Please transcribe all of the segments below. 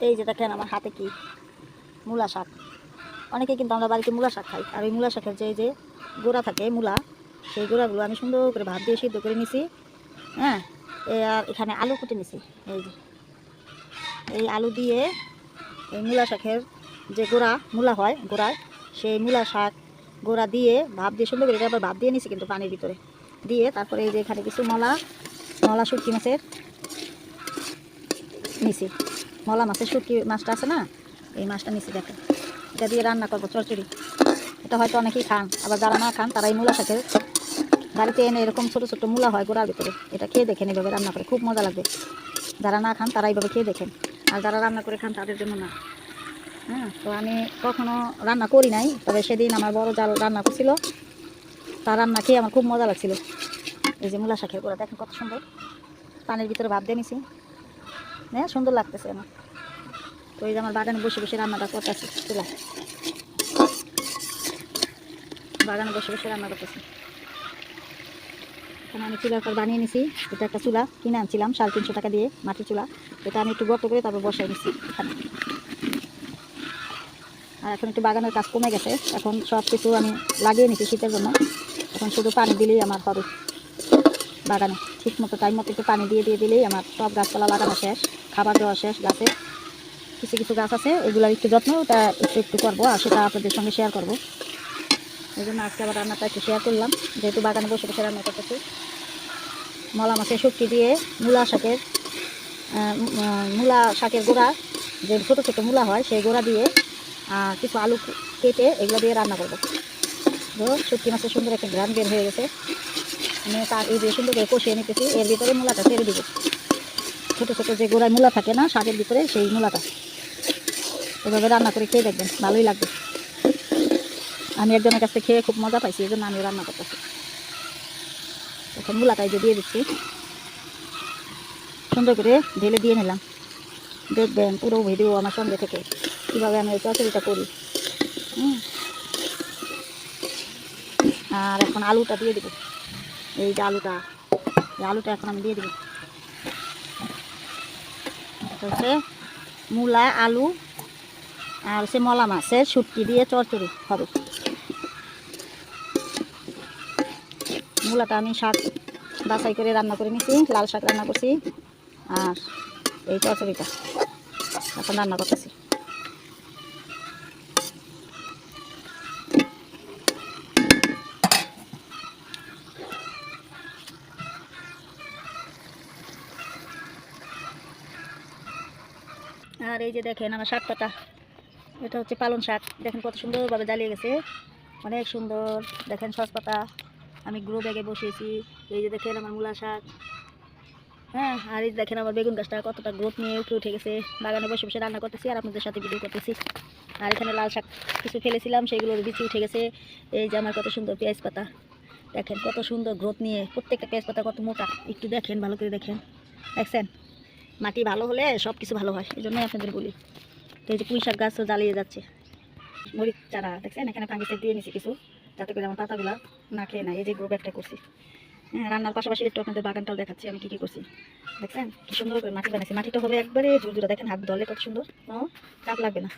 এই যে দেখেন আমার হাতে কি মূলা শাক। অনেকে কিন্তু আমরা বাড়িতে মূলা শাক খাই, আর ওই মূলা শাকের যে গোড়া থাকে মূলা, সেই গোড়াগুলো আমি সুন্দর করে ভাত দিয়ে সিদ্ধ করে নিছি। হ্যাঁ, আর এখানে আলু কুটে নিছি। এই যে এই আলু দিয়ে এই মূলা শাকের যে গোড়া মূলা হয় গোড়ায়, সেই মূলা শাক গোড়া দিয়ে ভাপ দিয়ে সুন্দর করে এটা আবার ভাপ দিয়ে নিছি কিন্তু পানির ভিতরে দিয়ে। তারপরে এই যে এখানে কিছু মলা শুটকি মাছের নিছি, মলা মাছের শুটকি মাছটা আছে না, এই মাছটা নিছি। দেখেন এটা দিয়ে রান্না করবো চচ্চড়ি। এটা হয়তো অনেকেই খান, আবার যারা না খান তারা এই মূলা শাকের বাড়িতে এনে এরকম ছোটো ছোটো মূলা হয় গোড়ার ভিতরে, এটা খেয়ে দেখেন, এইভাবে রান্না করে খুব মজা লাগবে। যারা না খান তারা এইভাবে খেয়ে দেখেন, আর যারা রান্না করে খান তাদের জন্য না। হ্যাঁ, তো আমি কখনো রান্না করি নাই, তবে সেদিন আমার বড় জাল রান্না করছিল, তার রান্না খেয়ে আমার খুব মজা লাগছিল। এই যে মূলা শাকের গোড়া দেখেন কত সুন্দর পানির ভিতরে ভাপ দিয়ে নিছি। হ্যাঁ, সুন্দর লাগতেছে আমার। তো এই যে আমার বাগানে বসে বসে রান্নাটা করতেছি, চুলা বাগানে বসে বসে রান্না করতেছি। এখানে আমি চুলার পর বানিয়ে নিছি। এটা একটা চুলা কিনে আনছিলাম 350 টাকা দিয়ে, মাটির চুলা। এটা আমি একটু গর্ত করে তারপর বসাই নিছি এখানে। আর এখন একটু বাগানের কাজ কমে গেছে, এখন সব কিছু আমি লাগিয়ে নিছি শীতের জন্য। এখন শুধু পানি দিলেই আমার হবে বাগানে, ঠিক মতো টাইম মতো একটু পানি দিয়ে দিলেই আমার সব গাছপালা লাগানো শেষ, খাবার দেওয়া শেষ। গাছে কিছু কিছু গাছ আছে, এগুলোর একটু যত্ন ওটা একটু করবো, আর সেটা আপনাদের সঙ্গে শেয়ার করবো। এই জন্য আজকে আবার রান্নাটা একটু শেয়ার করলাম, যেহেতু বাগানে বসে বসে রান্না করতেছি। মলা মাছের শুটকি দিয়ে মূলা শাকের গোড়া, যে ছোটো ছোটো মূলা হয় সেই গোড়া দিয়ে কিছু আলু কেটে এগুলো দিয়ে রান্না করবো। তো শুটকি মাছের সুন্দর একটা ঘ্রাণ বের হয়ে গেছে, আমি তার এই দিয়ে সুন্দর করে কষিয়ে নিতেছি। এর ভিতরে মূলাটা ছেড়ে দিব, ছোটো ছোটো যে গোড়ায় মূলা থাকে না শাকের ভিতরে, সেই মূলাটা এভাবে রান্না করে খেয়ে দেখবেন, ভালোই লাগবে। আমি একজনের কাছ থেকে খেয়ে খুব মজা পাইছি, এই জন্য আমি রান্না করতেছি। এখন মূলাটাই যে দিয়ে দিচ্ছি, সুন্দর করে ঢেলে দিয়ে নিলাম। দেখবেন পুরো ভিডিও আমার সঙ্গে থেকে কীভাবে আমি ওই চচ্চড়িটা করি। আর এখন আলুটা দিয়ে দেবো। এই যে আলুটা এখন আমি দিয়ে দেবো। হচ্ছে মূলা, আলু আর হচ্ছে মলা মাছের শুটকি দিয়ে চচ্চড়ি হবে। মূলাটা আমি শাক বাছাই করে রান্না করে নিছি, লাল শাক রান্না করছি, আর এই চচ্চড়িটা এখন রান্না করতেছি। আর এই যে দেখেন আমার শাক পাতা, এটা হচ্ছে পালং শাক, দেখেন কত সুন্দরভাবে জ্বালিয়ে গেছে, অনেক সুন্দর। দেখেন সস পাতা আমি গ্রো ব্যাগে বসিয়েছি। এই যে দেখেন আমার মূলা শাক। হ্যাঁ, আর এই দেখেন আমার বেগুন গাছটা কতটা গ্রোথ নিয়ে উঠে গেছে। বাগানে বসে বসে রান্না করতেছি আর আপনাদের সাথে ভিডিও করতেছি। আর এখানে লাল শাক কিছু ফেলেছিলাম, সেগুলোর বিচি উঠে গেছে। এই যে আমার কত সুন্দর পেঁয়াজ পাতা, দেখেন কত সুন্দর গ্রোথ নিয়ে, প্রত্যেকটা পেঁয়াজ পাতা কত মোটা, একটু দেখেন ভালো করে দেখেন, দেখছেন। মাটি ভালো হলে সব কিছু ভালো হয়, এই জন্যই আপনাদের বলি। তো এই যে পুঁই শাক গাছও জ্বালিয়ে যাচ্ছে, মরিচ চারা দেখছেন এখানে ফাঙ্গিসাইড দিয়ে নিছি কিছু, যাতে করে আমার পাতাগুলা না খেয়ে নেয়। এই যে গ্রো ব্যাগটা করছি। হ্যাঁ, রান্নার পাশাপাশি একটু আপনাদের বাগানটাও দেখাচ্ছি আমি কী করছি। দেখছেন কি সুন্দর করে মাটি বানাইছি, মাটিটা হবে একবারে ঝুরঝুরা, দেখেন হাত ধরলে কত সুন্দর, কোনো চাপ লাগবে না।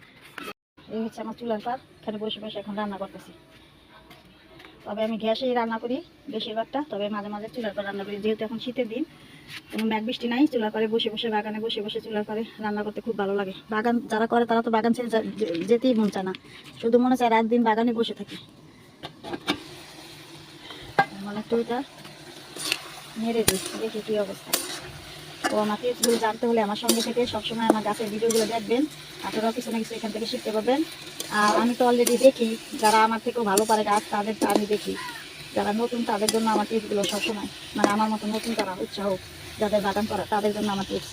এই হচ্ছে আমার চুলার পার, এখানে বসে বসে এখন রান্না করতেছি। তবে আমি গ্যাসেই রান্না করি বেশিরভাগটা, তবে মাঝে মাঝে চুলার পার রান্না করি, যেহেতু এখন শীতের দিন, কোনো ম্যাগ বৃষ্টি নাই। চুলার পারে বসে বসে বাগানে বসে বসে চুলার পারে রান্না করতে খুব ভালো লাগে। বাগান যারা করে তারা তো বাগান ছেড়ে যেতেই মন চায় না, শুধু মনে চায় রাত দিন বাগানে বসে থাকি। মানে একটু এটা নেড়ে দিই, দেখি কী অবস্থা। তো আমার টিপসগুলো জানতে হলে আমার সঙ্গে থেকে সবসময় আমার গাছের ভিডিওগুলো দেখবেন, আপনারাও কিছু না কিছু এখান থেকে শিখতে পারবেন। আর আমি তো অলরেডি দেখি, যারা আমার থেকেও ভালো পারে গাছ তাদের আমি দেখি, যারা নতুন তাদের জন্য আমার টিপসগুলো সবসময়, মানে আমার মতো নতুন তারা উৎসাহ যাদের বাগান করা তাদের জন্য আমার টিপস,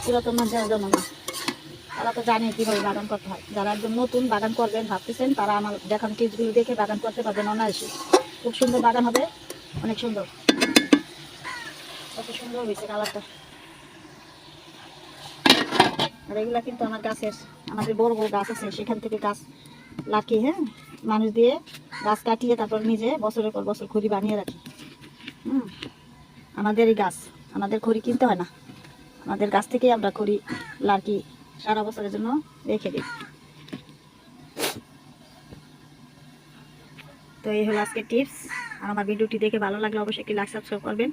পুরাতন মানুষের জন্য না। তারা তো জানে কীভাবে বাগান করতে হয়। যারা একদম নতুন বাগান করবেন ভাবতেছেন, তারা আমার দেখানো টিপসগুলো দেখে বাগান করতে পারবেন অনায়াসে। খুব সুন্দর বাগান হবে, অনেক সুন্দর। কত সুন্দর হয়েছে কালারটা। আর এগুলা কিন্তু আমার গাছের, আমাদের বড় বড় গাছ আছে, সেখান থেকে গাছ লাগিয়ে, হ্যাঁ, মানুষ দিয়ে গাছ কাটিয়ে তারপর নিজে বছরের পর বছর খড়ি বানিয়ে রাখি। আমাদেরই গাছ, আমাদের খড়ি কিনতে হয় না, আমাদের গাছ থেকেই আমরা খড়ি লাকি সারা বছরের জন্য রেখে দিই। তো এই হলো আজকে টিপস। আর আমার ভিডিওটি দেখে ভালো লাগলে অবশ্যই একটি লাইক সাবস্ক্রাইব করবেন।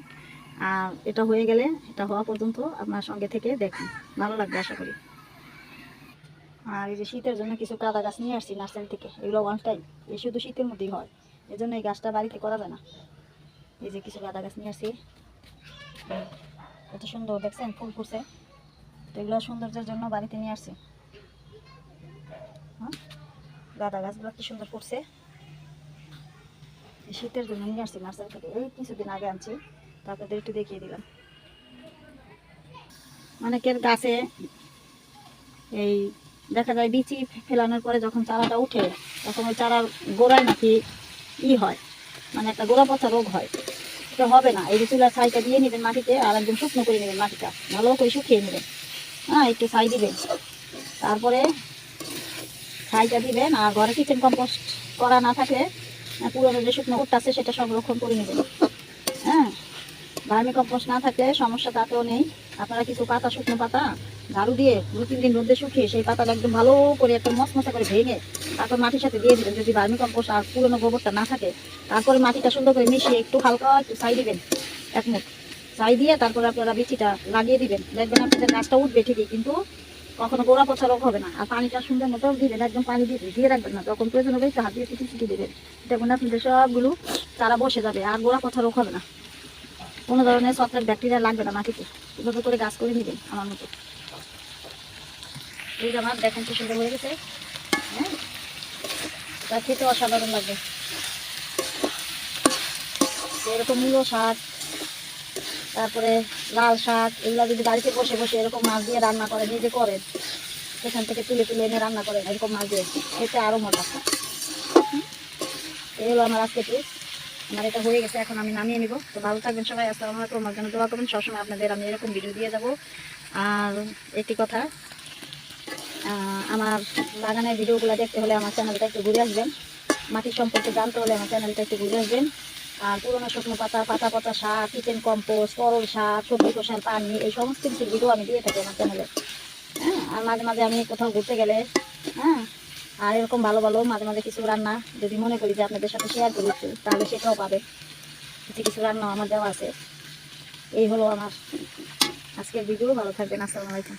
আর এটা হয়ে গেলে, এটা হওয়া পর্যন্ত আপনার সঙ্গে থেকে দেখুন, ভালো লাগবে আশা করি। আর এই যে শীতের জন্য কিছু কাদা গাছ নিয়ে আসছি নার্সারি থেকে, এগুলো ওয়ান টাইম, এই শুধু শীতের মধ্যেই হয়, এই জন্য এই গাছটা বাড়িতে করা যায় না। এই যে কিছু কাদা গাছ নিয়ে আসছি, এত সুন্দর দেখছেন ফুল ফুটছে। তো এগুলো সৌন্দর্যের জন্য বাড়িতে নিয়ে আসছি। হ্যাঁ, গাঁদা গাছগুলো কি সুন্দর ফুটছে, শীতের জন্য নিয়ে আসছি নার্সারি থেকে, এই কিছুদিন আগে আনছি, তারপরে একটু দেখিয়ে দিলাম। অনেকের গাছে এই দেখা যায় বিচি ফেলানোর পরে যখন চারাটা উঠে, তখন ওই চারার গোড়ায় নাকি হয়, মানে একটা গোড়া পচা রোগ হয়। এটা হবে না। এই যে চুলার ছাইটা দিয়ে নেবেন মাটিতে, আর একদম শুকনো করে নেবেন মাটিটা, ভালো করে শুকিয়ে নেবেন। হ্যাঁ, একটু ছাই দিবেন, তারপরে ছাইটা দিবেন। আর ঘরে কিচেন কম্পোস্ট করা না থাকলে পুরোনো যে শুকনো উঠটা আছে সেটা সংরক্ষণ করে নেবেন। হ্যাঁ, ভার্মি কম্পোস্ট না থাকলে সমস্যা তাতেও নেই। আপনারা কিছু পাতা, শুকনো পাতা ঝাড়ু দিয়ে 2-3 দিন রোদে শুকিয়ে সেই পাতাটা একদম ভালো করে একটা মশমশা করে ভেঙে তারপর মাটির সাথে দিয়ে দিবেন। যদি ভার্মি কম্পোস্ট আর পুরোনো গোবরটা না থাকে, তারপরে মাটিটা সুন্দর করে মিশিয়ে একটু হালকা একটু ছাই দিবেন, 1 মুঠ ছাই দিয়ে তারপরে আপনারা বিচিটা লাগিয়ে দিবেন। দেখবেন আপনাদের গাছটা উঠবে ঠিকই, কিন্তু কখনো গোড়া পচা রোগ হবে না। আর পানিটা সুন্দর মতো দিবেন, একদম পানি দিয়ে রাখবেন না, যখন প্রয়োজন হবে একটু হাত দিয়ে চিটি দিবেন। দেখুন আপনাদের সবগুলো চারা বসে যাবে, আর গোড়া পচা রোগ হবে না, কোনো ধরনের ছত্রাক ব্যাকটেরিয়া লাগবে না মাটিতে। এভাবে করে গাছ করে নেবেন আমার মতো। এই যে আমার দেখেন কি সুন্দর হয়ে গেছে। হ্যাঁ, তা খেতে অসাধারণ লাগবে। এরকম মূলো শাক, তারপরে লাল শাক, এগুলো যদি বাড়িতে বসে বসে এরকম মাছ দিয়ে রান্না করেন, নিজে করেন, সেখান থেকে তুলে তুলে এনে রান্না করেন এরকম মাছ দিয়ে, খেতে আরও মজা। এই হলো আমার আজকে টিপস। আমার এটা হয়ে গেছে, এখন আমি নামিয়ে নিব। তো ভালো থাকবেন সবাই, আসসালামু আলাইকুম। আমার জন্য দোয়া করবেন, সবসময় আপনাদের আমি এরকম ভিডিও দিয়ে যাব। আর একটি কথা, আমার বাগানের ভিডিওগুলো দেখতে হলে আমার চ্যানেলটা একটু ঘুরে আসবেন, মাটির সম্পর্কে জানতে হলে আমার চ্যানেলটা একটু ঘুরে আসবেন। আর পুরোনো শুকনো পাতা, পাতা পচা শাক, কিচেন কম্পোস্ট, তরল শাক, সবজি কষার পানি, এই সমস্ত কিছু ভিডিও আমি দিয়ে থাকি আমার চ্যানেলে। হ্যাঁ, আর মাঝে মাঝে আমি কোথাও ঘুরতে গেলে, হ্যাঁ, আর এরকম ভালো ভালো মাঝে মাঝে কিছু রান্না যদি মনে করি যে আপনাদের সাথে শেয়ার করি, তাহলে সেটাও পাবে। কিছু কিছু রান্না আমার দেওয়া আছে। এই হলো আমার আজকের ভিডিও। ভালো থাকবেন, আসসালামু আলাইকুম।